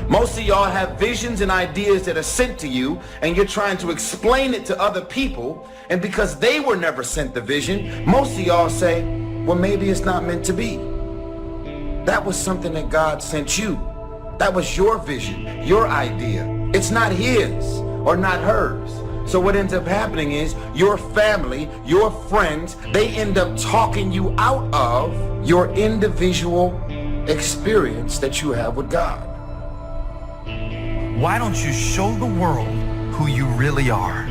Most of y'all have visions and ideas that are sent to you, and you're trying to explain it to other people, and because they were never sent the vision, most of y'all say, well, maybe it's not meant to be. That was something that God sent you. That was your vision, your idea. It's not his or not hers. So what ends up happening is your family, your friends, they end up talking you out of your individual experience that you have with God. Why don't you show the world who you really are?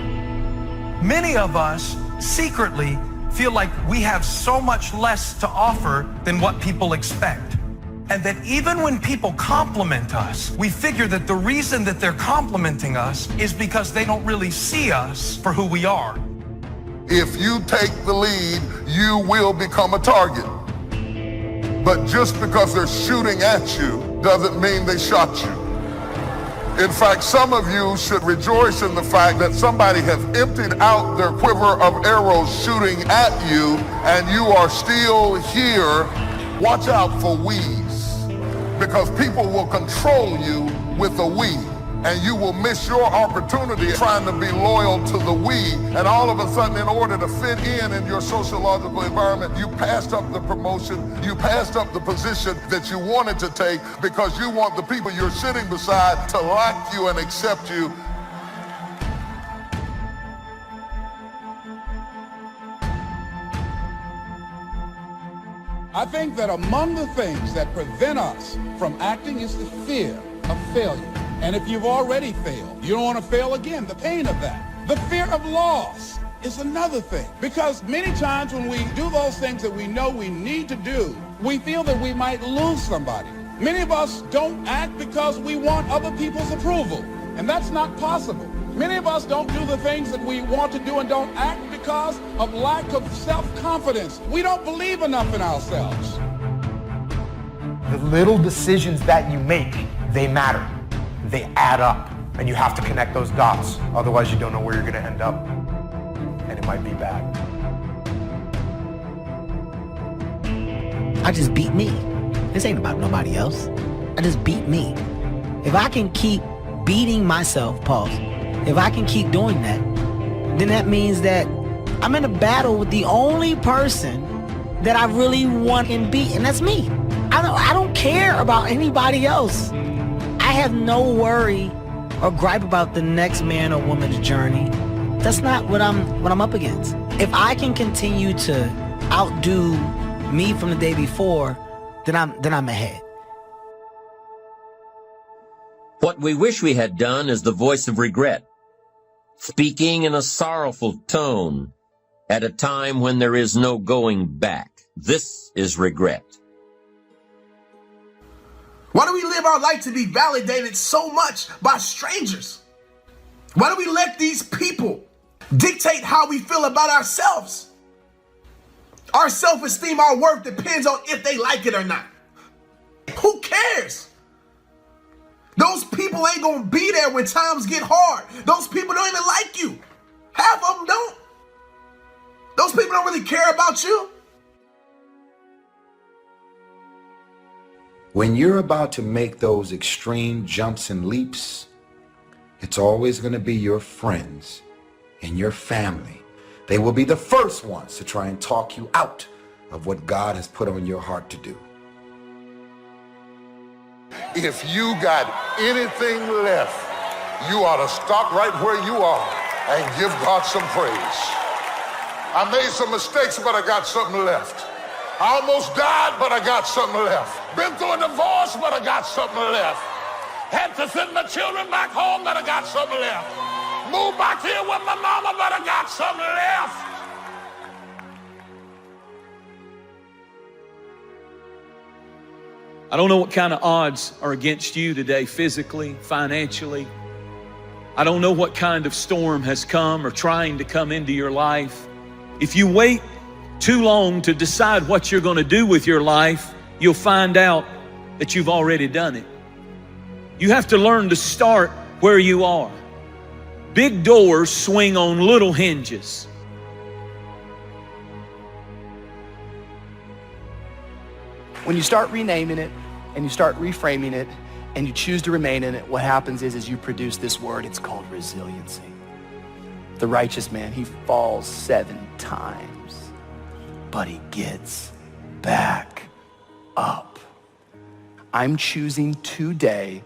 Many of us secretly feel like we have so much less to offer than what people expect. And that even when people compliment us, we figure that the reason that they're complimenting us is because they don't really see us for who we are. If you take the lead, you will become a target. But just because they're shooting at you doesn't mean they shot you. In fact, some of you should rejoice in the fact that somebody has emptied out their quiver of arrows shooting at you, and you are still here. Watch out for we's, because people will control you with a we, and you will miss your opportunity trying to be loyal to the we, and all of a sudden, in order to fit in your sociological environment, you passed up the promotion, you passed up the position that you wanted to take because you want the people you're sitting beside to like you and accept you. I think that among the things that prevent us from acting is the fear of failure. And if you've already failed, you don't want to fail again, the pain of that. The fear of loss is another thing. Because many times when we do those things that we know we need to do, we feel that we might lose somebody. Many of us don't act because we want other people's approval, and that's not possible. Many of us don't do the things that we want to do and don't act because of lack of self-confidence. We don't believe enough in ourselves. The little decisions that you make, they matter. They add up, and you have to connect those dots. Otherwise, you don't know where you're going to end up, and it might be bad. I just beat me. This ain't about nobody else. I just beat me. If I can keep beating myself, pause, if I can keep doing that, then that means that I'm in a battle with the only person that I really want and beat, and that's me. I don't care about anybody else. I have no worry or gripe about the next man or woman's journey. That's not what I'm up against. If I can continue to outdo me from the day before, then I'm ahead. What we wish we had done is the voice of regret, speaking in a sorrowful tone at a time when there is no going back. This is regret. Why do we live our life to be validated so much by strangers? Why do we let these people dictate how we feel about ourselves? Our self-esteem, our worth depends on if they like it or not. Who cares? Those people ain't gonna be there when times get hard. Those people don't even like you. Half of them don't. Those people don't really care about you. When you're about to make those extreme jumps and leaps, it's always going to be your friends and your family. They will be the first ones to try and talk you out of what God has put on your heart to do. If you got anything left, you ought to stop right where you are and give God some praise. I made some mistakes, but I got something left. I almost died, but I got something left. Been through a divorce, but I got something left. Had to send my children back home, but I got something left. Moved back here with my mama, but I got something left. I don't know what kind of odds are against you today, physically, financially. I don't know what kind of storm has come or trying to come into your life. If you wait too long to decide what you're going to do with your life, you'll find out that you've already done it. You have to learn to start where you are. Big doors swing on little hinges. When you start renaming it and you start reframing it and you choose to remain in it, what happens is you produce this word. It's called resiliency. The righteous man, he falls 7 times, but he gets back up. I'm choosing today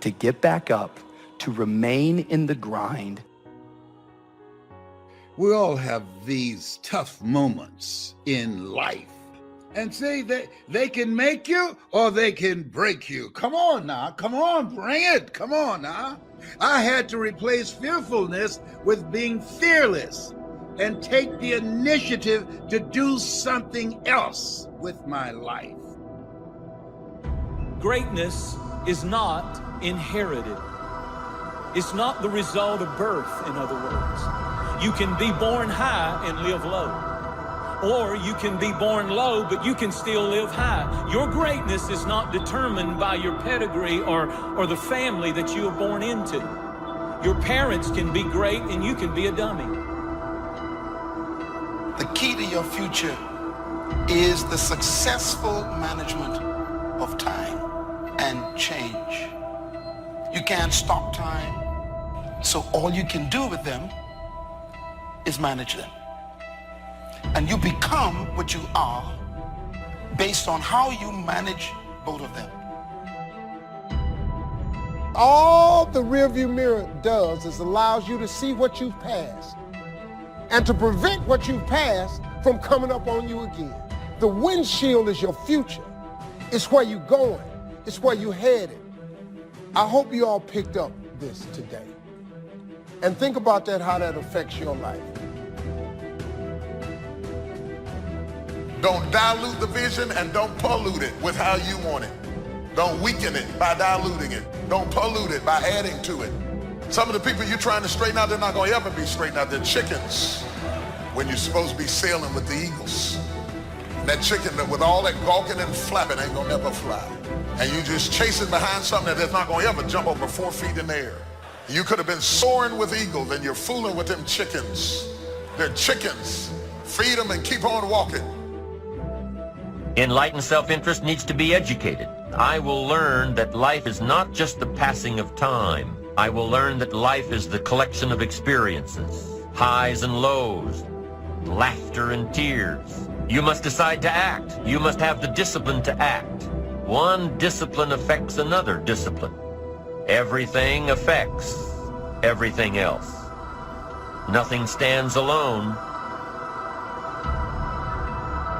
to get back up, to remain in the grind. We all have these tough moments in life. And see, they can make you or they can break you. Come on now, come on, bring it, come on now. I had to replace fearfulness with being fearless and take the initiative to do something else with my life. Greatness is not inherited. It's not the result of birth, in other words. You can be born high and live low. Or you can be born low, but you can still live high. Your greatness is not determined by your pedigree or the family that you were born into. Your parents can be great and you can be a dummy. The key to your future is the successful management of time and change. You can't stop time, so all you can do with them is manage them. And you become what you are based on how you manage both of them. All the rearview mirror does is allows you to see what you've passed and to prevent what you've passed from coming up on you again. The windshield is your future. It's where you're going. It's where you're headed. I hope you all picked up this today. And think about that, how that affects your life. Don't dilute the vision and don't pollute it with how you want it. Don't weaken it by diluting it. Don't pollute it by adding to it. Some of the people you're trying to straighten out, they're not going to ever be straightened out. They're chickens when you're supposed to be sailing with the eagles. And that chicken that with all that gawking and flapping ain't going to never fly. And you're just chasing behind something that's not going to ever jump over 4 feet in the air. You could have been soaring with eagles and you're fooling with them chickens. They're chickens. Feed them and keep on walking. Enlightened self-interest needs to be educated. I will learn that life is not just the passing of time. I will learn that life is the collection of experiences, highs and lows, laughter and tears. You must decide to act. You must have the discipline to act. One discipline affects another discipline. Everything affects everything else. Nothing stands alone.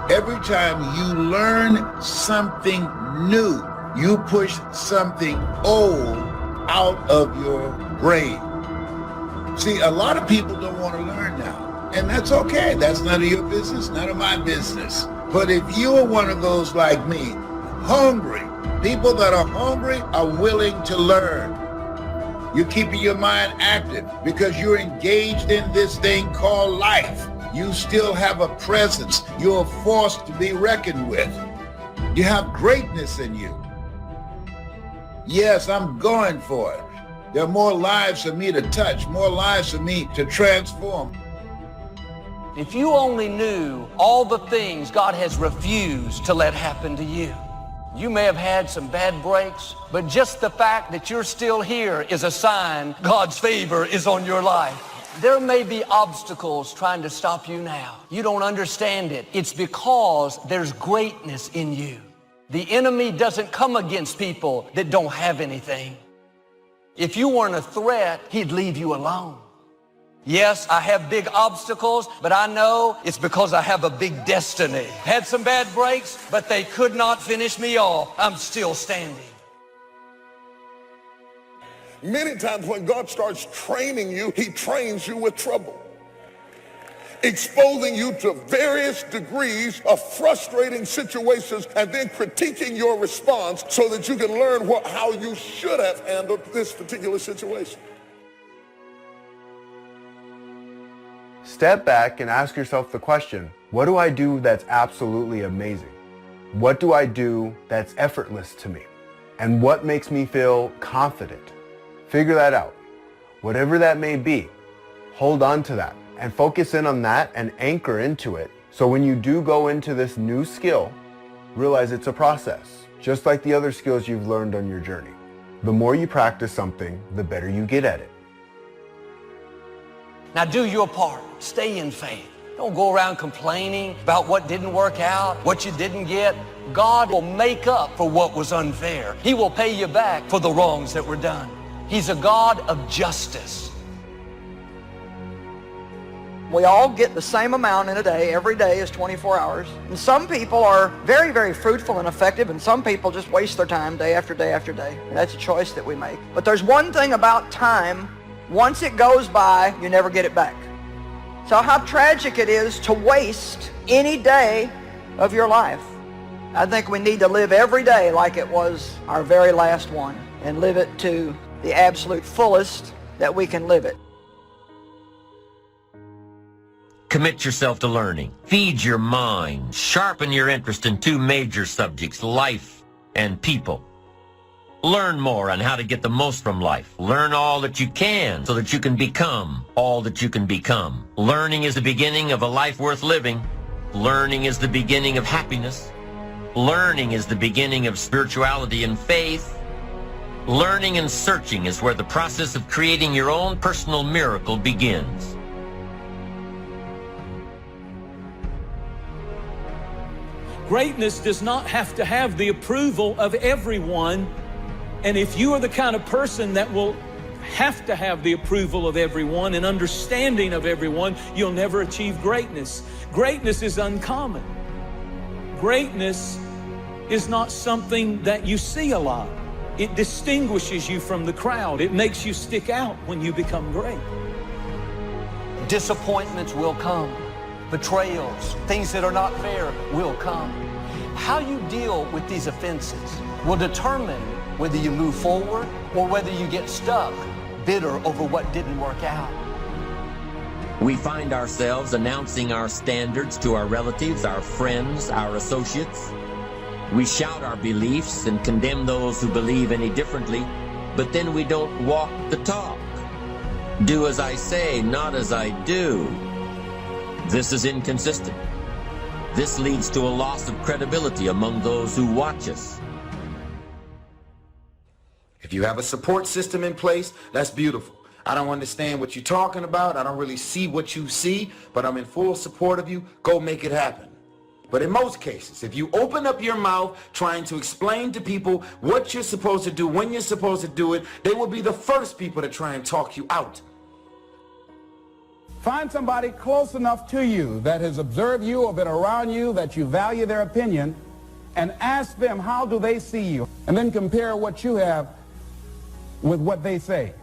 Every time you learn something new, you push something old out of your brain. See, a lot of people don't want to learn now, and that's okay. That's none of your business, none of my business. But if you're one of those like me, hungry, people that are hungry are willing to learn. You're keeping your mind active because you're engaged in this thing called life. You still have a presence. You're a force to be reckoned with. You have greatness in you. Yes, I'm going for it. There are more lives for me to touch, more lives for me to transform. If you only knew all the things God has refused to let happen to you. You may have had some bad breaks, but just the fact that you're still here is a sign God's favor is on your life. There may be obstacles trying to stop you now. You don't understand it. It's because there's greatness in you. The enemy doesn't come against people that don't have anything. If you weren't a threat, he'd leave you alone. Yes, I have big obstacles, but I know it's because I have a big destiny. Had some bad breaks, but they could not finish me off. I'm still standing. Many times when God starts training you, he trains you with trouble, exposing you to various degrees of frustrating situations and then critiquing your response so that you can learn how you should have handled this particular situation. Step back and ask yourself the question, what do I do that's absolutely amazing? What do I do that's effortless to me? And what makes me feel confident? Figure that out. Whatever that may be, hold on to that and focus in on that and anchor into it. So when you do go into this new skill, realize it's a process, just like the other skills you've learned on your journey. The more you practice something, the better you get at it. Now do your part. Stay in faith. Don't go around complaining about what didn't work out, what you didn't get. God will make up for what was unfair. He will pay you back for the wrongs that were done. He's a God of justice. We all get the same amount in a day. Every day is 24 hours. And some people are very, very fruitful and effective, and some people just waste their time day after day after day. And that's a choice that we make. But there's one thing about time. Once it goes by, you never get it back. So how tragic it is to waste any day of your life. I think we need to live every day like it was our very last one, and live it to the absolute fullest that we can live it. Commit yourself to learning. Feed your mind. Sharpen your interest in two major subjects, life and people. Learn more on how to get the most from life. Learn all that you can so that you can become all that you can become. Learning is the beginning of a life worth living. Learning is the beginning of happiness. Learning is the beginning of spirituality and faith. Learning and searching is where the process of creating your own personal miracle begins. Greatness does not have to have the approval of everyone. And if you are the kind of person that will have to have the approval of everyone and understanding of everyone, you'll never achieve greatness. Greatness is uncommon. Greatness is not something that you see a lot. It distinguishes you from the crowd. It makes you stick out when you become great. Disappointments will come. Betrayals, things that are not fair will come. How you deal with these offenses will determine whether you move forward or whether you get stuck, bitter over what didn't work out. We find ourselves announcing our standards to our relatives, our friends, our associates. We shout our beliefs and condemn those who believe any differently, but then we don't walk the talk. Do as I say, not as I do. This is inconsistent. This leads to a loss of credibility among those who watch us. If you have a support system in place, that's beautiful. I don't understand what you're talking about. I don't really see what you see, but I'm in full support of you. Go make it happen. But in most cases, if you open up your mouth trying to explain to people what you're supposed to do, when you're supposed to do it, they will be the first people to try and talk you out. Find somebody close enough to you that has observed you or been around you that you value their opinion, and ask them, how do they see you? And then compare what you have with what they say.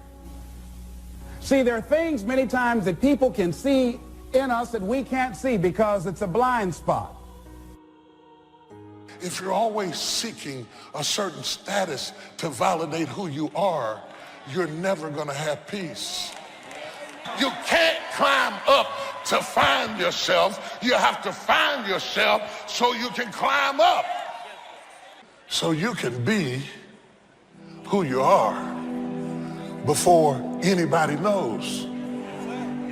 See, there are things many times that people can see in us that we can't see because it's a blind spot. If you're always seeking a certain status to validate who you are, you're never going to have peace. You can't climb up to find yourself. You have to find yourself so you can climb up. So you can be who you are before anybody knows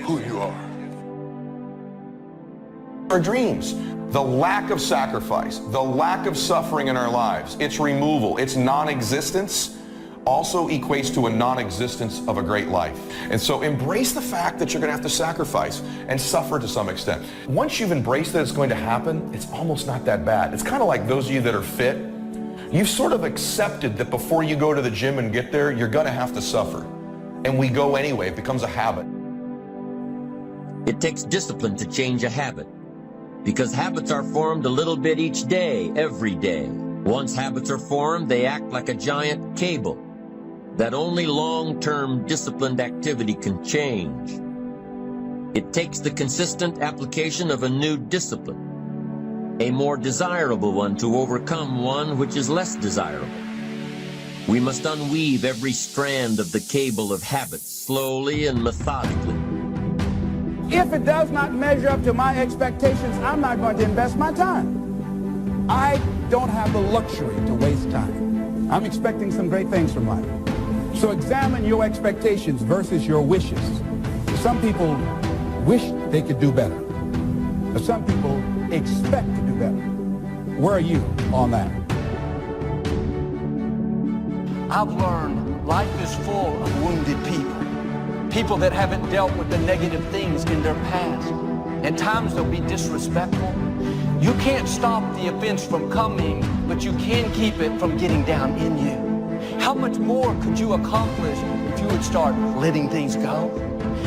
who you are. Our dreams, the lack of sacrifice, the lack of suffering in our lives, its removal, its non-existence also equates to a non-existence of a great life. And so embrace the fact that you're going to have to sacrifice and suffer to some extent. Once you've embraced that it's going to happen, it's almost not that bad. It's kind of like those of you that are fit. You've sort of accepted that before you go to the gym and get there, you're going to have to suffer. And we go anyway. It becomes a habit. It takes discipline to change a habit, because habits are formed a little bit each day, every day. Once habits are formed, they act like a giant cable that only long-term disciplined activity can change. It takes the consistent application of a new discipline, a more desirable one, to overcome one which is less desirable. We must unweave every strand of the cable of habits slowly and methodically. If it does not measure up to my expectations, I'm not going to invest my time. I don't have the luxury to waste time. I'm expecting some great things from life. So examine your expectations versus your wishes. Some people wish they could do better, but some people expect to do better. Where are you on that? I've learned life is full of wounded people. People that haven't dealt with the negative things in their past. At times they'll be disrespectful. You can't stop the offense from coming, but you can keep it from getting down in you. How much more could you accomplish if you would start letting things go?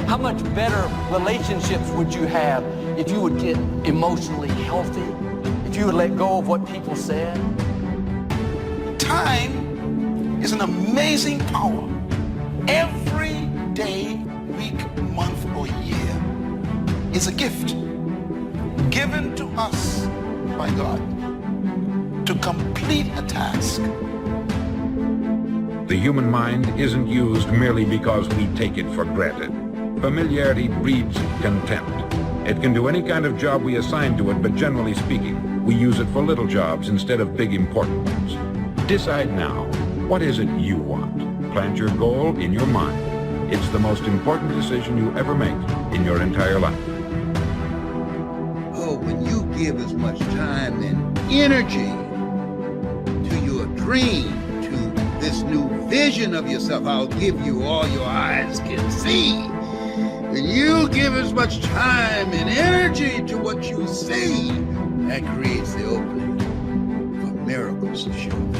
How much better relationships would you have if you would get emotionally healthy? If you would let go of what people said? Time is an amazing power. Every day, week, month, or year is a gift given to us by God to complete a task. The human mind isn't used merely because we take it for granted. Familiarity breeds contempt. It can do any kind of job we assign to it, but generally speaking, we use it for little jobs instead of big important ones. Decide now, what is it you want? Plant your goal in your mind. It's the most important decision you ever make in your entire life. Oh, when you give as much time and energy to your dream, to this new vision of yourself, I'll give you all your eyes can see. When you give as much time and energy to what you see, that creates the opening for miracles to show up.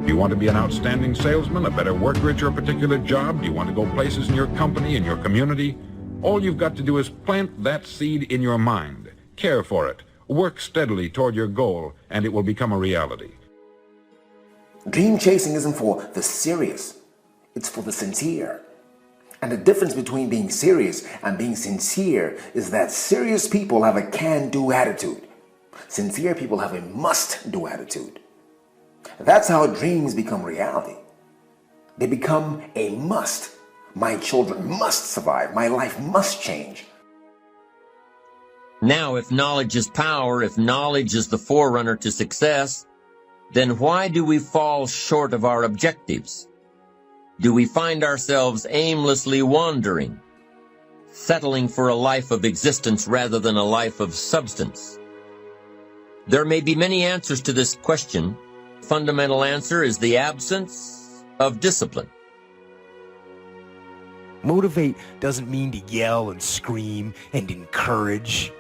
Do you want to be an outstanding salesman, a better worker at your particular job? Do you want to go places in your company, in your community? All you've got to do is plant that seed in your mind, care for it, work steadily toward your goal, and it will become a reality. Dream chasing isn't for the serious, it's for the sincere. And the difference between being serious and being sincere is that serious people have a can-do attitude. Sincere people have a must-do attitude. That's how dreams become reality. They become a must. My children must survive. My life must change. Now, if knowledge is power, if knowledge is the forerunner to success, then why do we fall short of our objectives? Do we find ourselves aimlessly wandering, settling for a life of existence rather than a life of substance? There may be many answers to this question. The fundamental answer is the absence of discipline. Motivate doesn't mean to yell and scream and encourage.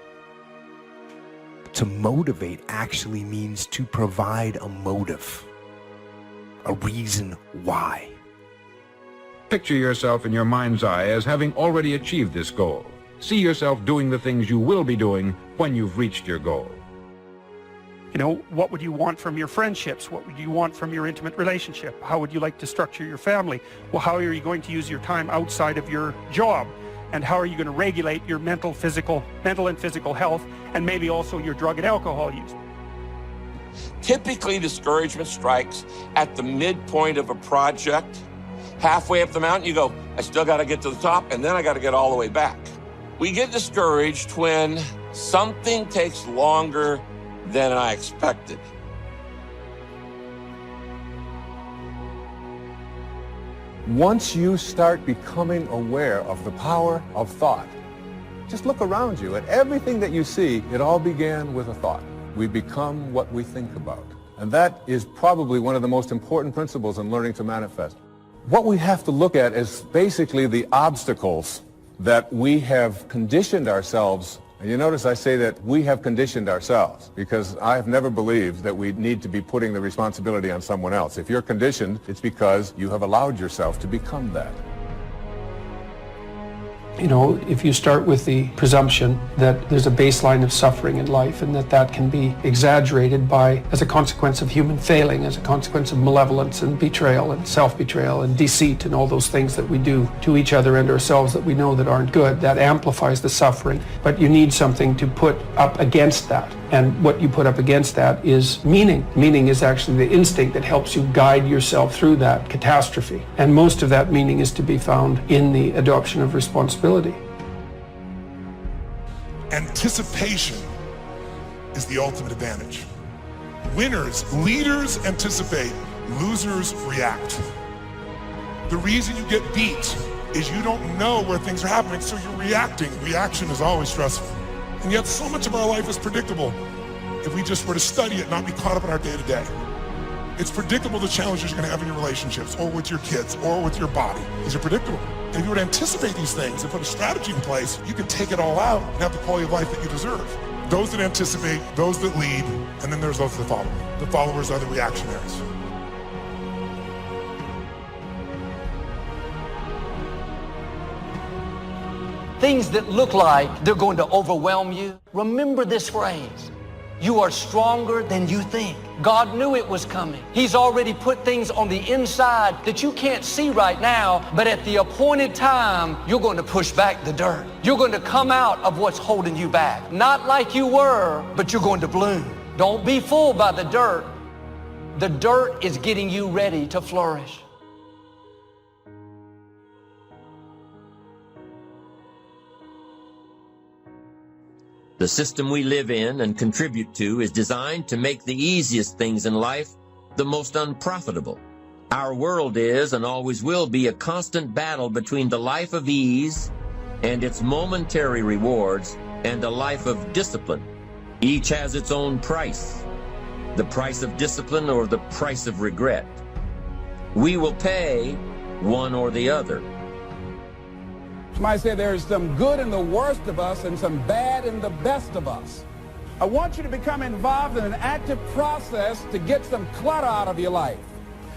To motivate actually means to provide a motive, a reason why. Picture yourself in your mind's eye as having already achieved this goal. See yourself doing the things you will be doing when you've reached your goal. You know, what would you want from your friendships? What would you want from your intimate relationship? How would you like to structure your family? Well, how are you going to use your time outside of your job? And how are you going to regulate your mental and physical health, and maybe also your drug and alcohol use? Typically, discouragement strikes at the midpoint of a project. Halfway up the mountain, you go, I still got to get to the top, and then I got to get all the way back. We get discouraged when something takes longer than I expected. Once you start becoming aware of the power of thought, just look around you at everything that you see. It all began with a thought. We become what we think about. And that is probably one of the most important principles in learning to manifest. What we have to look at is basically the obstacles that we have conditioned ourselves. And you notice I say that we have conditioned ourselves, because I have never believed that we need to be putting the responsibility on someone else. If you're conditioned, it's because you have allowed yourself to become that. You know, if you start with the presumption that there's a baseline of suffering in life and that can be exaggerated as a consequence of human failing, as a consequence of malevolence and betrayal and self-betrayal and deceit and all those things that we do to each other and ourselves that we know that aren't good, that amplifies the suffering. But you need something to put up against that. And what you put up against that is meaning. Meaning is actually the instinct that helps you guide yourself through that catastrophe. And most of that meaning is to be found in the adoption of responsibility. Anticipation is the ultimate advantage. Winners, leaders anticipate, losers react. The reason you get beat is you don't know where things are happening, so you're reacting. Reaction is always stressful. And yet so much of our life is predictable if we just were to study it, not be caught up in our day-to-day. It's predictable the challenges you're going to have in your relationships or with your kids or with your body. These are predictable. And if you were to anticipate these things and put a strategy in place, you can take it all out and have the quality of life that you deserve. Those that anticipate, those that lead, and then there's those that follow. The followers are the reactionaries. Things that look like they're going to overwhelm you. Remember this phrase. You are stronger than you think. God knew it was coming. He's already put things on the inside that you can't see right now, but at the appointed time, you're going to push back the dirt. You're going to come out of what's holding you back. Not like you were, but you're going to bloom. Don't be fooled by the dirt. The dirt is getting you ready to flourish. The system we live in and contribute to is designed to make the easiest things in life the most unprofitable. Our world is and always will be a constant battle between the life of ease and its momentary rewards and a life of discipline. Each has its own price, the price of discipline or the price of regret. We will pay one or the other. Somebody said there's some good in the worst of us and some bad in the best of us. I want you to become involved in an active process to get some clutter out of your life.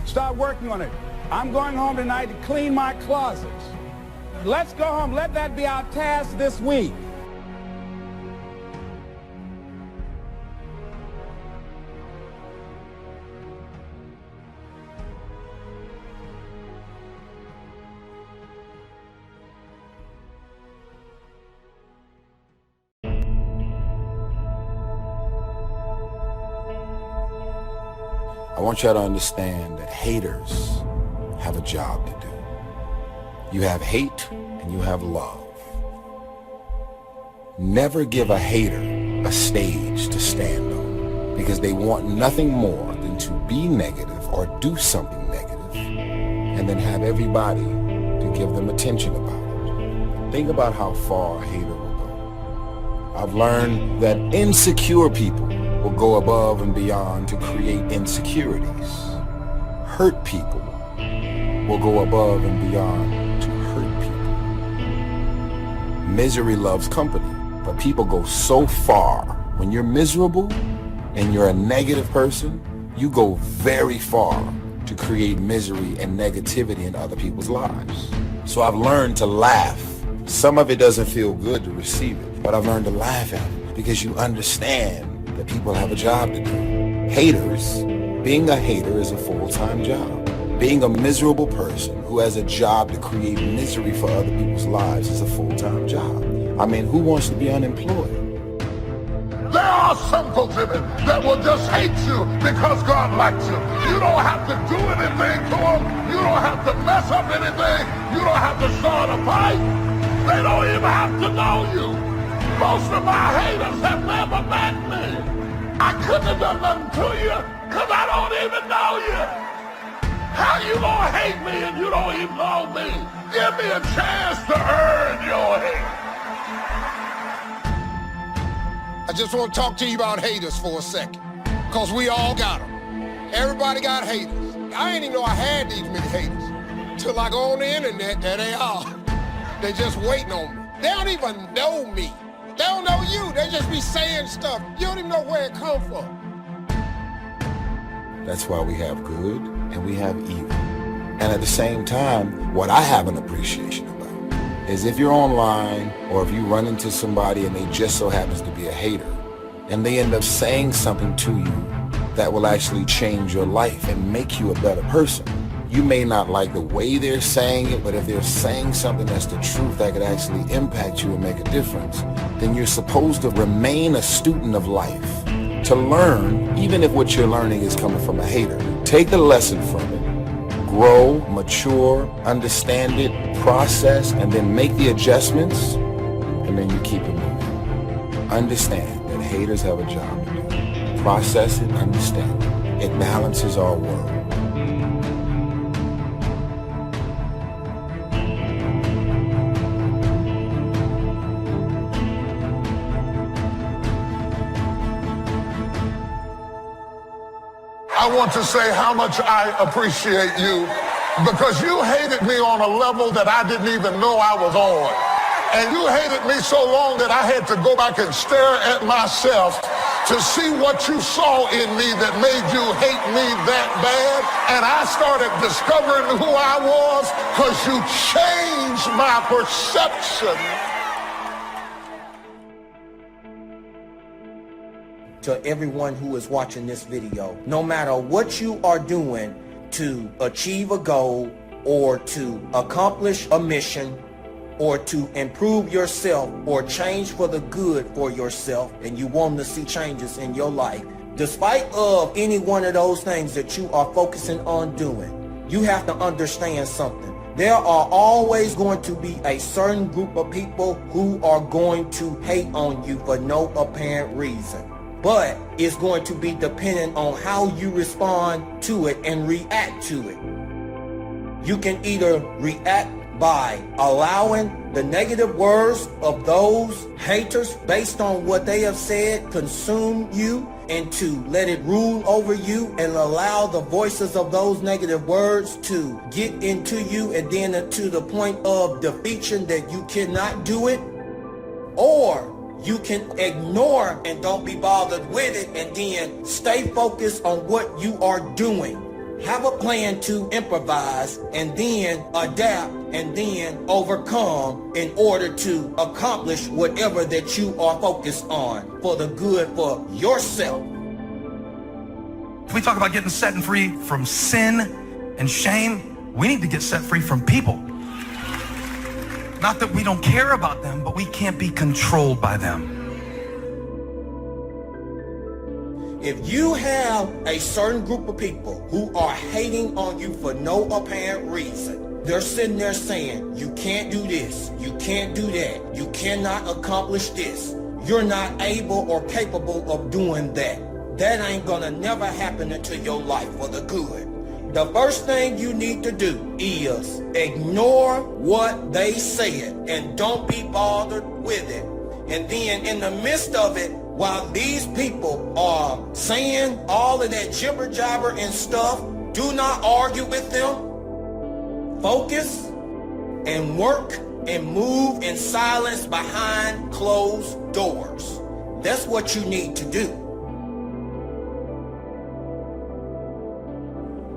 Start working on it. I'm going home tonight to clean my closets. Let's go home. Let that be our task this week. I want y'all to understand that haters have a job to do. You have hate and you have love. Never give a hater a stage to stand on, because they want nothing more than to be negative or do something negative and then have everybody to give them attention about it. Think about how far a hater will go. I've learned that insecure people will go above and beyond to create insecurities. Hurt people will go above and beyond to hurt people. Misery loves company, but people go so far. When you're miserable and you're a negative person, you go very far to create misery and negativity in other people's lives. So I've learned to laugh. Some of it doesn't feel good to receive it, but I've learned to laugh at it because you understand that people have a job to do. Haters, being a hater is a full-time job. Being a miserable person who has a job to create misery for other people's lives is a full-time job. I mean, who wants to be unemployed? There are some folks in it that will just hate you because God likes you. You don't have to do anything to them. You don't have to mess up anything. You don't have to start a fight. They don't even have to know you. Most of my haters have never met me. I couldn't have done nothing to you because I don't even know you. How you gonna hate me and you don't even know me? Give me a chance to earn your hate. I just want to talk to you about haters for a second, because we all got them. Everybody got haters. I didn't even know I had these many haters. Till I go on the internet, there they are. They just waiting on me. They don't even know me. They don't know you. They just be saying stuff. You don't even know where it come from. That's why we have good and we have evil. And at the same time, what I have an appreciation about is if you're online or if you run into somebody and they just so happens to be a hater and they end up saying something to you that will actually change your life and make you a better person. You may not like the way they're saying it, but if they're saying something that's the truth that could actually impact you and make a difference, then you're supposed to remain a student of life, to learn, even if what you're learning is coming from a hater. Take the lesson from it, grow, mature, understand it, process, and then make the adjustments, and then you keep it moving. Understand that haters have a job to do. Process it, understand it. It balances our world. I want to say how much I appreciate you, because you hated me on a level that I didn't even know I was on. And you hated me so long that I had to go back and stare at myself to see what you saw in me that made you hate me that bad. And I started discovering who I was because you changed my perception. To everyone who is watching this video, no matter what you are doing to achieve a goal or to accomplish a mission or to improve yourself or change for the good for yourself, and you want to see changes in your life, despite of any one of those things that you are focusing on doing, you have to understand something. There are always going to be a certain group of people who are going to hate on you for no apparent reason. But it's going to be dependent on how you respond to it and react to it. You can either react by allowing the negative words of those haters based on what they have said consume you, and to let it rule over you and allow the voices of those negative words to get into you, and then to the point of defeation that you cannot do it. Or you can ignore and don't be bothered with it, and then stay focused on what you are doing. Have a plan to improvise, and then adapt, and then overcome in order to accomplish whatever that you are focused on for the good for yourself. We talk about getting set free from sin and shame. We need to get set free from people. Not that we don't care about them, but we can't be controlled by them. If you have a certain group of people who are hating on you for no apparent reason, they're sitting there saying, you can't do this, you can't do that, you cannot accomplish this, you're not able or capable of doing that. That ain't gonna never happen into your life for the good. The first thing you need to do is ignore what they said and don't be bothered with it. And then in the midst of it, while these people are saying all of that jibber jabber and stuff, do not argue with them. Focus and work and move in silence behind closed doors. That's what you need to do.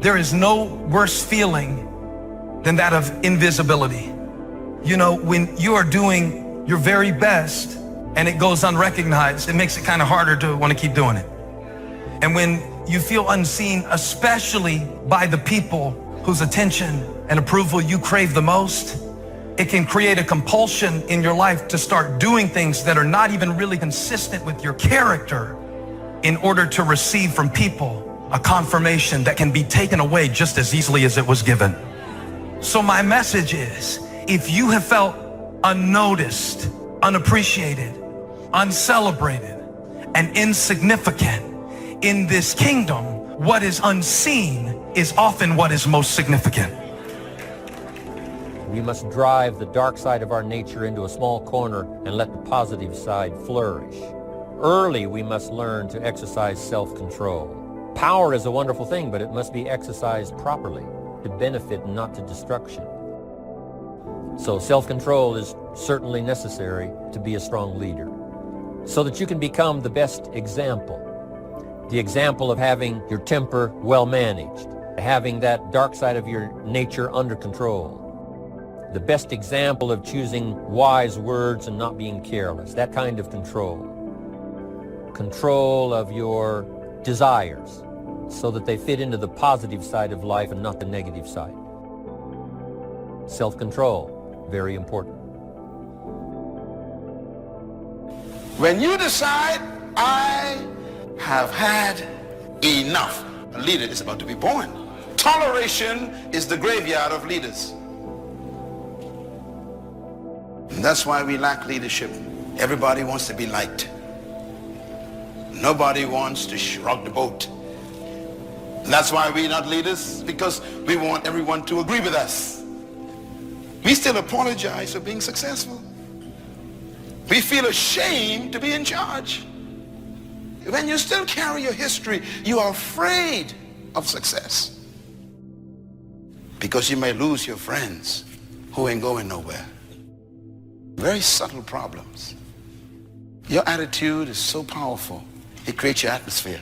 There is no worse feeling than that of invisibility. You know, when you are doing your very best and it goes unrecognized, it makes it kind of harder to want to keep doing it. And when you feel unseen, especially by the people whose attention and approval you crave the most, it can create a compulsion in your life to start doing things that are not even really consistent with your character in order to receive from people a confirmation that can be taken away just as easily as it was given. So my message is, if you have felt unnoticed, unappreciated, uncelebrated, and insignificant in this kingdom, what is unseen is often what is most significant. We must drive the dark side of our nature into a small corner and let the positive side flourish. Early, we must learn to exercise self-control. Power is a wonderful thing, but it must be exercised properly to benefit and not to destruction. So self-control is certainly necessary to be a strong leader, so that you can become the best example. The example of having your temper well managed, having that dark side of your nature under control. The best example of choosing wise words and not being careless, that kind of control. Control of your desires, so that they fit into the positive side of life and not the negative side. Self-control, very important. When you decide, I have had enough, a leader is about to be born. Toleration is the graveyard of leaders. And that's why we lack leadership. Everybody wants to be liked. Nobody wants to rock the boat. And that's why we're not leaders, because we want everyone to agree with us. We still apologize for being successful. We feel ashamed to be in charge. When you still carry your history, you are afraid of success. Because you may lose your friends who ain't going nowhere. Very subtle problems. Your attitude is so powerful. It creates your atmosphere.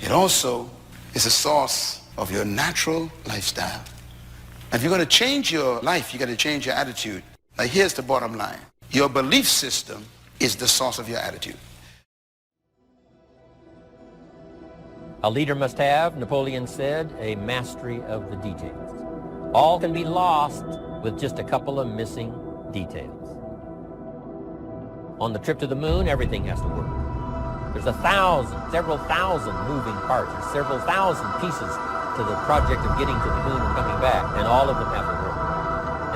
It also is a source of your natural lifestyle. If you're going to change your life, you got to change your attitude. Now here's the bottom line. Your belief system is the source of your attitude. A leader must have, Napoleon said, a mastery of the details. All can be lost with just a couple of missing details. On the trip to the moon, everything has to work. There's several thousand moving parts. There's several thousand pieces to the project of getting to the moon and coming back, and all of them have to work.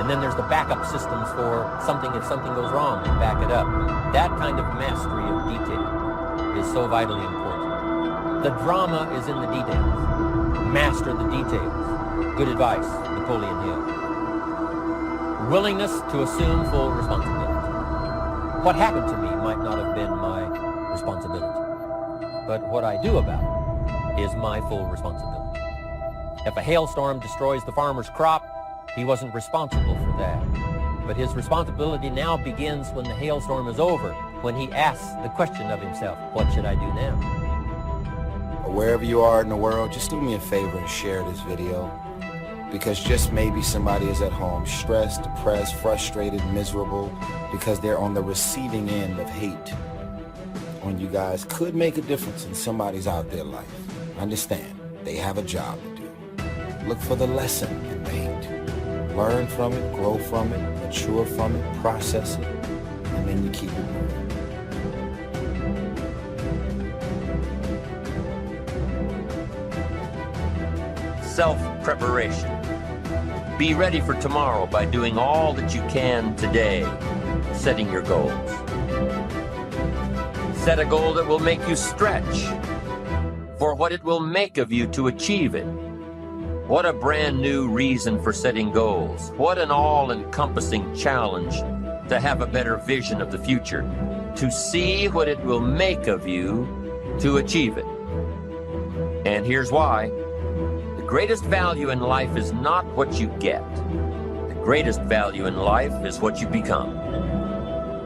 And then there's the backup systems for something if something goes wrong, they back it up. That kind of mastery of detail is so vitally important. The drama is in the details. Master the details. Good advice, Napoleon Hill. Willingness to assume full responsibility. What happened to me might not have been my responsibility, but what I do about it is my full responsibility. If a hailstorm destroys the farmer's crop, he wasn't responsible for that. But his responsibility now begins when the hailstorm is over, when he asks the question of himself, what should I do now? Wherever you are in the world, just do me a favor and share this video. Because just maybe somebody is at home stressed, depressed, frustrated, miserable, because they're on the receiving end of hate. When you guys could make a difference in somebody's out there life. Understand, they have a job to do. Look for the lesson in the hate. Learn from it, grow from it, mature from it, process it, and then you keep it moving. Self-preparation. Be ready for tomorrow by doing all that you can today, setting your goals. Set a goal that will make you stretch for what it will make of you to achieve it. What a brand new reason for setting goals. What an all-encompassing challenge to have a better vision of the future, to see what it will make of you to achieve it. And here's why. The greatest value in life is not what you get. The greatest value in life is what you become.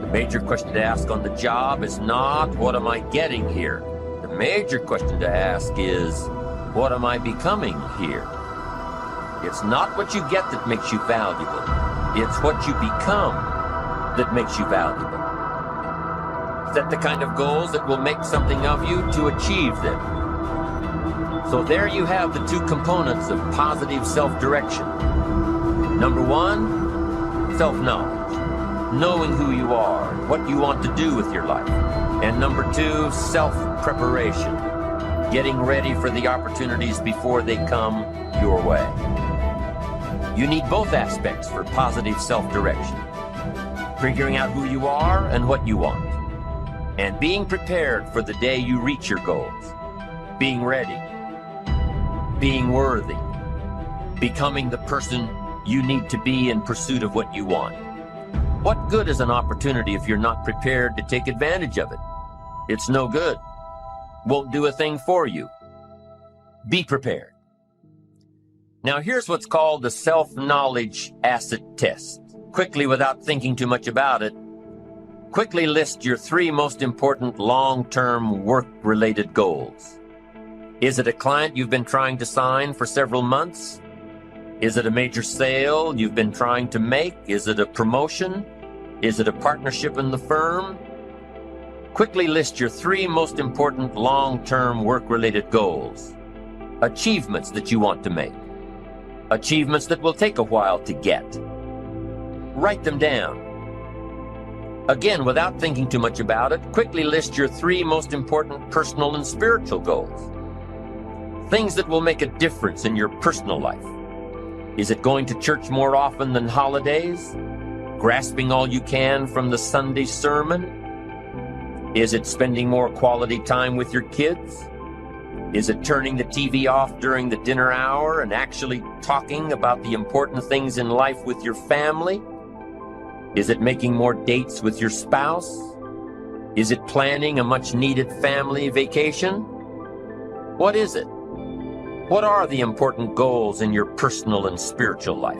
The major question to ask on the job is not, what am I getting here? The major question to ask is, what am I becoming here? It's not what you get that makes you valuable. It's what you become that makes you valuable. Set the kind of goals that will make something of you to achieve them. So there you have the two components of positive self-direction. Number one, self-knowledge, knowing who you are, what you want to do with your life. And number two, self-preparation, getting ready for the opportunities before they come your way. You need both aspects for positive self-direction. Figuring out who you are and what you want. And being prepared for the day you reach your goals. Being ready. Being worthy. Becoming the person you need to be in pursuit of what you want. What good is an opportunity if you're not prepared to take advantage of it? It's no good. Won't do a thing for you. Be prepared. Now here's what's called the self-knowledge acid test. Quickly, without thinking too much about it, quickly list your 3 most important long-term work-related goals. Is it a client you've been trying to sign for several months? Is it a major sale you've been trying to make? Is it a promotion? Is it a partnership in the firm? Quickly list your 3 most important long-term work-related goals. Achievements that you want to make. Achievements that will take a while to get. Write them down. Again, without thinking too much about it, quickly list your 3 most important personal and spiritual goals. Things that will make a difference in your personal life. Is it going to church more often than holidays? Grasping all you can from the Sunday sermon? Is it spending more quality time with your kids? Is it turning the TV off during the dinner hour and actually talking about the important things in life with your family? Is it making more dates with your spouse? Is it planning a much-needed family vacation? What is it? What are the important goals in your personal and spiritual life?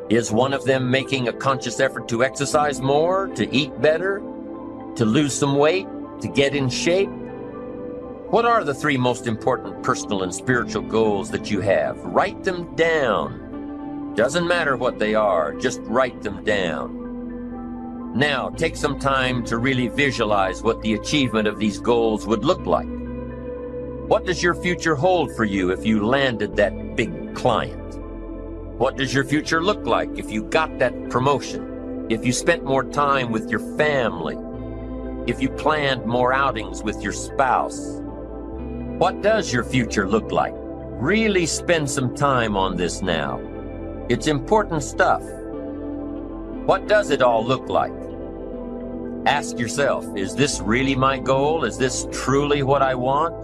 Is one of them making a conscious effort to exercise more, to eat better, to lose some weight, to get in shape? What are the 3 most important personal and spiritual goals that you have? Write them down. Doesn't matter what they are, just write them down. Now, take some time to really visualize what the achievement of these goals would look like. What does your future hold for you if you landed that big client? What does your future look like if you got that promotion? If you spent more time with your family? If you planned more outings with your spouse? What does your future look like? Really spend some time on this now. It's important stuff. What does it all look like? Ask yourself, is this really my goal? Is this truly what I want?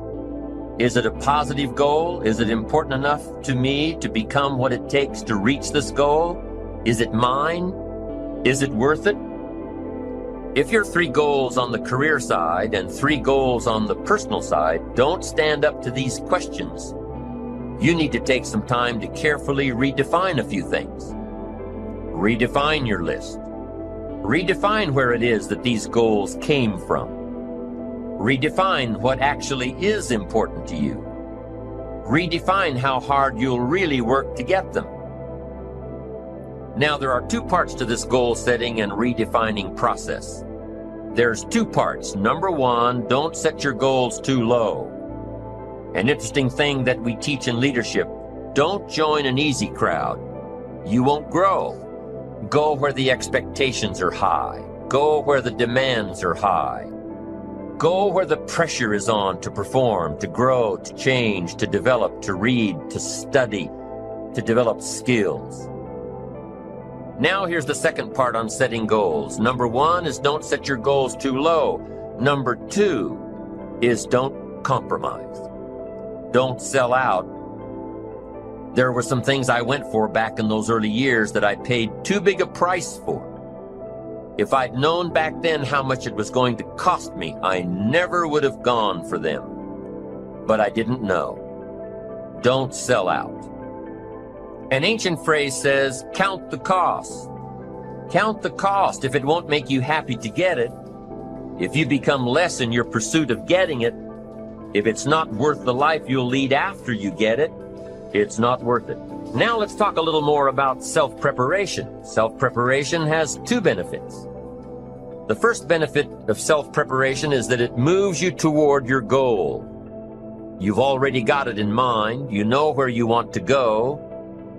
Is it a positive goal? Is it important enough to me to become what it takes to reach this goal? Is it mine? Is it worth it? If your 3 goals on the career side and 3 goals on the personal side don't stand up to these questions, you need to take some time to carefully redefine a few things. Redefine your list. Redefine where it is that these goals came from. Redefine what actually is important to you. Redefine how hard you'll really work to get them. Now, there are 2 parts to this goal setting and redefining process. There's 2 parts. Number 1, don't set your goals too low. An interesting thing that we teach in leadership, don't join an easy crowd. You won't grow. Go where the expectations are high. Go where the demands are high. Go where the pressure is on to perform, to grow, to change, to develop, to read, to study, to develop skills. Now here's the second part on setting goals. Number 1 is don't set your goals too low. Number 2 is don't compromise. Don't sell out. There were some things I went for back in those early years that I paid too big a price for. If I'd known back then how much it was going to cost me, I never would have gone for them. But I didn't know. Don't sell out. An ancient phrase says, count the cost. Count the cost if it won't make you happy to get it. If you become less in your pursuit of getting it, if it's not worth the life you'll lead after you get it, it's not worth it. Now let's talk a little more about self-preparation. Self-preparation has 2 benefits. The first benefit of self-preparation is that it moves you toward your goal. You've already got it in mind. You know where you want to go.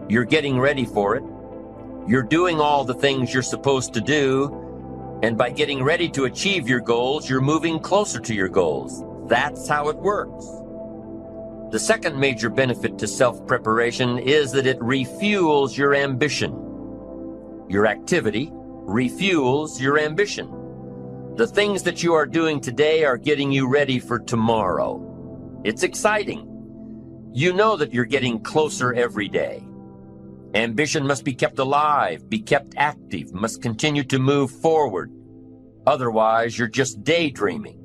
You're getting ready for it. You're doing all the things you're supposed to do. And by getting ready to achieve your goals, you're moving closer to your goals. That's how it works. The second major benefit to self-preparation is that it refuels your ambition. Your activity refuels your ambition. The things that you are doing today are getting you ready for tomorrow. It's exciting. You know that you're getting closer every day. Ambition must be kept alive, be kept active, must continue to move forward. Otherwise, you're just daydreaming.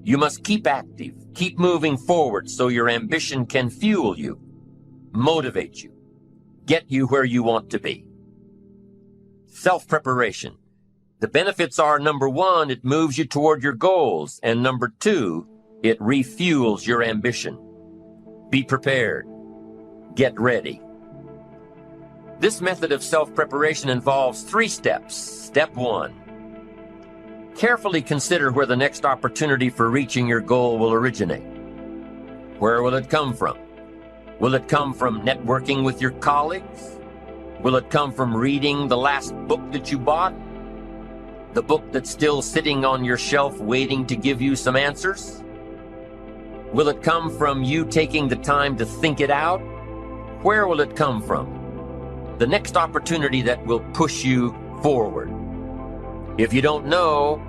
You must keep active, keep moving forward so your ambition can fuel you, motivate you, get you where you want to be. Self-preparation. The benefits are, number 1, it moves you toward your goals, and number 2, it refuels your ambition. Be prepared. Get ready. This method of self-preparation involves 3 steps. Step 1. Carefully consider where the next opportunity for reaching your goal will originate. Where will it come from? Will it come from networking with your colleagues? Will it come from reading the last book that you bought? The book that's still sitting on your shelf waiting to give you some answers? Will it come from you taking the time to think it out? Where will it come from? The next opportunity that will push you forward. If you don't know,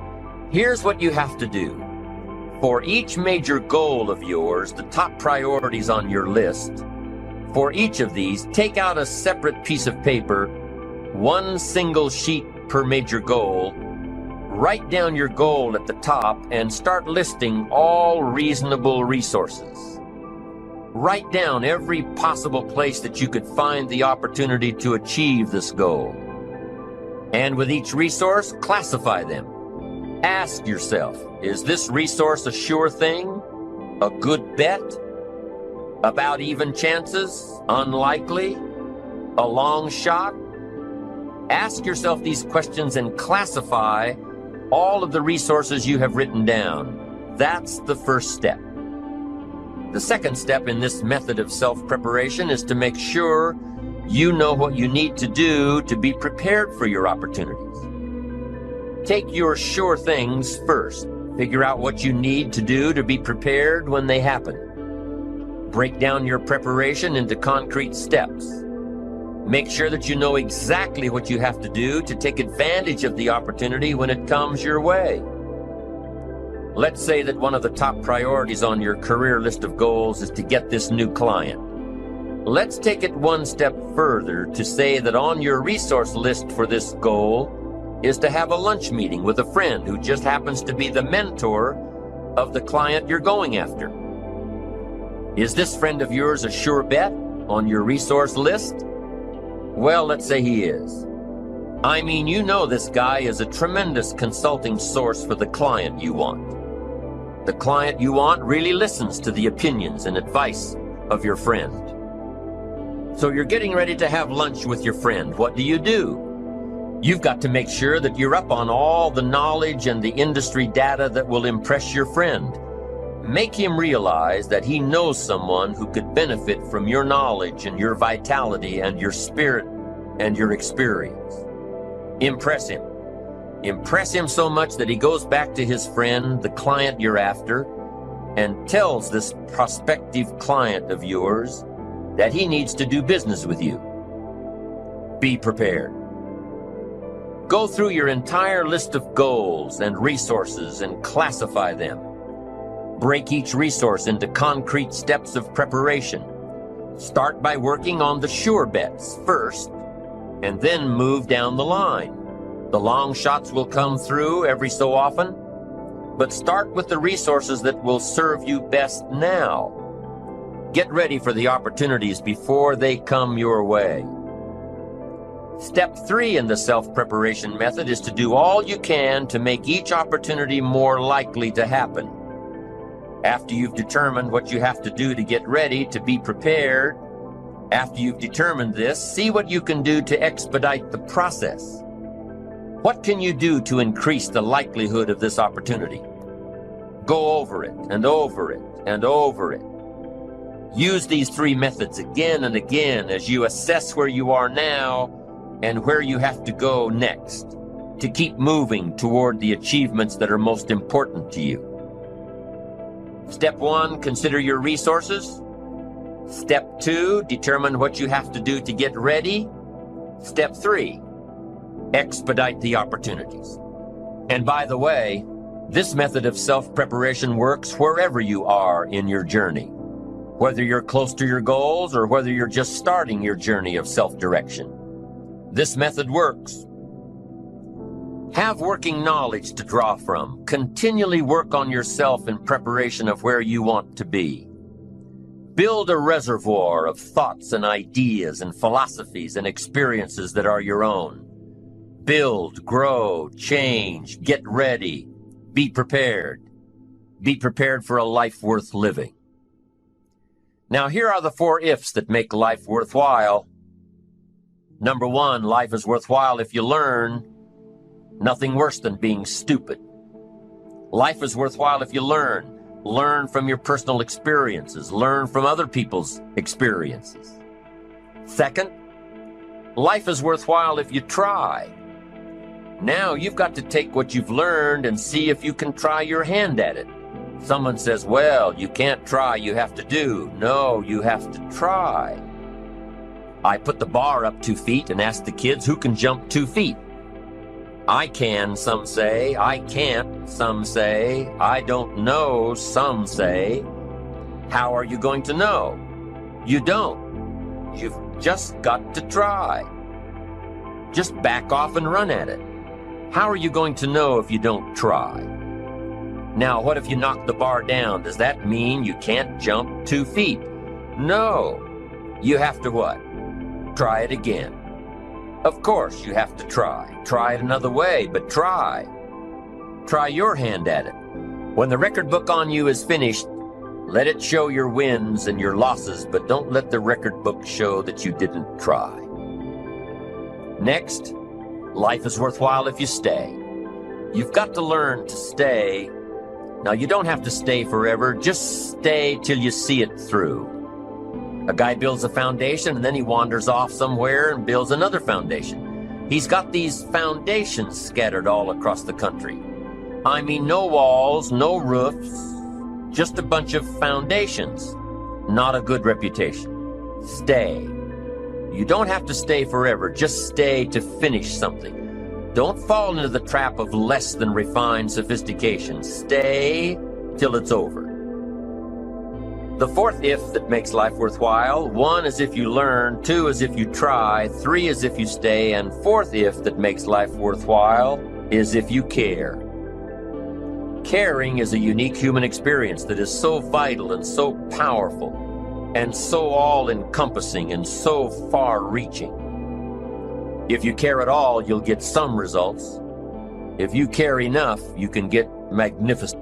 here's what you have to do. For each major goal of yours, the top priorities on your list, for each of these, take out a separate piece of paper, 1 single sheet per major goal, write down your goal at the top, and start listing all reasonable resources. Write down every possible place that you could find the opportunity to achieve this goal. And with each resource, classify them. Ask yourself, is this resource a sure thing? A good bet? About even chances? Unlikely? A long shot? Ask yourself these questions and classify all of the resources you have written down. That's the first step. The second step in this method of self-preparation is to make sure you know what you need to do to be prepared for your opportunities. Take your sure things first. Figure out what you need to do to be prepared when they happen. Break down your preparation into concrete steps. Make sure that you know exactly what you have to do to take advantage of the opportunity when it comes your way. Let's say that one of the top priorities on your career list of goals is to get this new client. Let's take it one step further to say that on your resource list for this goal is to have a lunch meeting with a friend who just happens to be the mentor of the client you're going after. Is this friend of yours a sure bet on your resource list? Well, let's say he is. I mean, you know this guy is a tremendous consulting source for the client you want. The client you want really listens to the opinions and advice of your friend. So you're getting ready to have lunch with your friend. What do? You've got to make sure that you're up on all the knowledge and the industry data that will impress your friend. Make him realize that he knows someone who could benefit from your knowledge and your vitality and your spirit and your experience. Impress him. Impress him so much that he goes back to his friend, the client you're after, and tells this prospective client of yours that he needs to do business with you. Be prepared. Go through your entire list of goals and resources and classify them. Break each resource into concrete steps of preparation. Start by working on the sure bets first, and then move down the line. The long shots will come through every so often, but start with the resources that will serve you best now. Get ready for the opportunities before they come your way. Step 3 in the self-preparation method is to do all you can to make each opportunity more likely to happen. After you've determined what you have to do to get ready to be prepared, after you've determined this, see what you can do to expedite the process. What can you do to increase the likelihood of this opportunity? Go over it and over it and over it. Use these 3 methods again and again as you assess where you are now and where you have to go next to keep moving toward the achievements that are most important to you. Step 1, consider your resources. Step 2, determine what you have to do to get ready. Step 3, expedite the opportunities. And by the way, this method of self-preparation works wherever you are in your journey, whether you're close to your goals or whether you're just starting your journey of self-direction. This method works. Have working knowledge to draw from. Continually work on yourself in preparation of where you want to be. Build a reservoir of thoughts and ideas and philosophies and experiences that are your own. Build, grow, change, get ready. Be prepared. Be prepared for a life worth living. Now, here are the 4 ifs that make life worthwhile. Number 1, life is worthwhile if you learn. Nothing worse than being stupid. Life is worthwhile if you learn. Learn from your personal experiences. Learn from other people's experiences. Second, life is worthwhile if you try. Now you've got to take what you've learned and see if you can try your hand at it. Someone says, well, you can't try, you have to do. No, you have to try. I put the bar up 2 feet and ask the kids who can jump 2 feet. I can, some say. I can't, some say. I don't know, some say. How are you going to know? You don't. You've just got to try. Just back off and run at it. How are you going to know if you don't try? Now, what if you knock the bar down? Does that mean you can't jump 2 feet? No. You have to what? Try it again. Of course, you have to try. Try it another way, but try. Try your hand at it. When the record book on you is finished, let it show your wins and your losses, but don't let the record book show that you didn't try. Next, life is worthwhile if you stay. You've got to learn to stay. Now, you don't have to stay forever. Just stay till you see it through. A guy builds a foundation and then he wanders off somewhere and builds another foundation. He's got these foundations scattered all across the country. I mean, no walls, no roofs, just a bunch of foundations. Not a good reputation. Stay. You don't have to stay forever. Just stay to finish something. Don't fall into the trap of less than refined sophistication. Stay till it's over. The fourth if that makes life worthwhile: 1 is if you learn, 2 is if you try, 3 is if you stay, and fourth if that makes life worthwhile is if you care. Caring is a unique human experience that is so vital and so powerful and so all-encompassing and so far-reaching. If you care at all, you'll get some results. If you care enough, you can get magnificent.